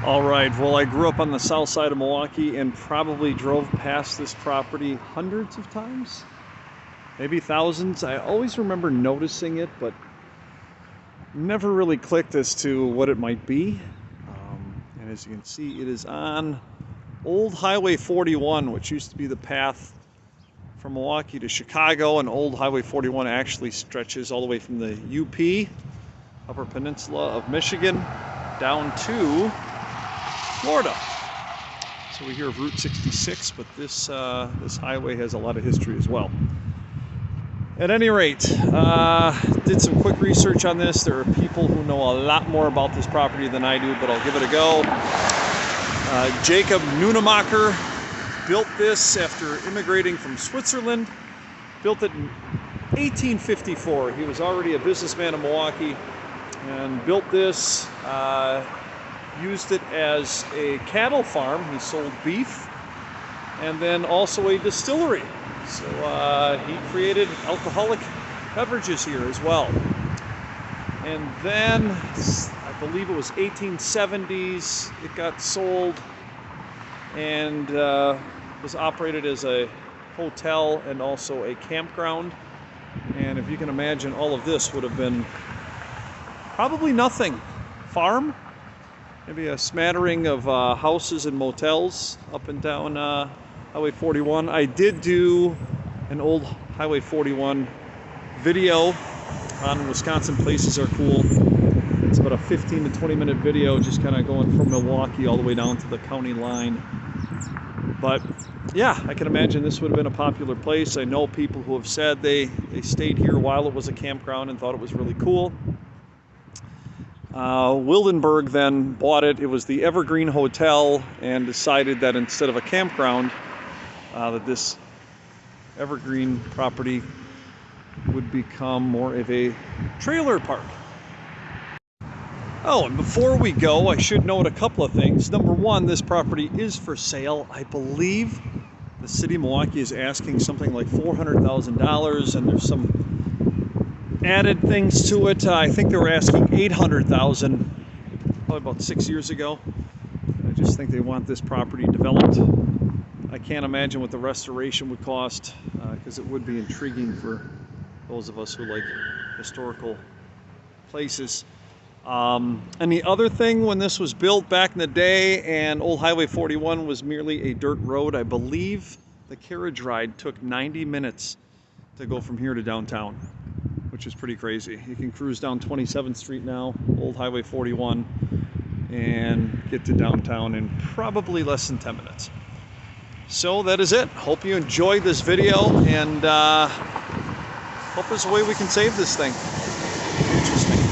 All right, well, I grew up on the south side of Milwaukee and probably drove past this property hundreds of times, maybe thousands. I always remember noticing it, but never really clicked as to what it might be. And as you can see, it is on Old Highway 41, which used to be the path from Milwaukee to Chicago, and Old Highway 41 actually stretches all the way from the UP, Upper Peninsula of Michigan, down to Florida. So we hear of Route 66, but this highway has a lot of history as well. At any rate, did some quick research on this. There are people who know a lot more about this property than I do, but I'll give it a go. Jacob Nunnemacher built this after immigrating from Switzerland. Built it in 1854. He was already a businessman in Milwaukee and built this. Used it as a cattle farm. He sold beef and then also a distillery. So he created alcoholic beverages here as well. And then I believe it was 1870s, it got sold and was operated as a hotel and also a campground. And if you can imagine, all of this would have been probably nothing. Farm, maybe a smattering of houses and motels up and down Highway 41. I did do an Old Highway 41 video on Wisconsin Places Are Cool. It's about a 15 to 20 minute video, just kind of going from Milwaukee all the way down to the county line. But yeah, I can imagine this would have been a popular place. I know people who have said they stayed here while it was a campground and thought it was really cool. Wildenberg then bought it. It was the Evergreen Hotel, and decided that instead of a campground, that this Evergreen property would become more of a trailer park. Oh, and before we go, I should note a couple of things. Number one, this property is for sale. I believe the city of Milwaukee is asking something like $400,000, and there's some added things to it. I think they were asking $800,000 probably about 6 years ago. I just think they want this property developed. I can't imagine what the restoration would cost, because it would be intriguing for those of us who like historical places. And the other thing, when this was built back in the day and Old Highway 41 was merely a dirt road, I believe the carriage ride took 90 minutes to go from here to downtown, which is pretty crazy. You can cruise down 27th Street now, Old Highway 41, and get to downtown in probably less than 10 minutes. So that is it. Hope you enjoyed this video, and hope there's a way we can save this thing. Interesting.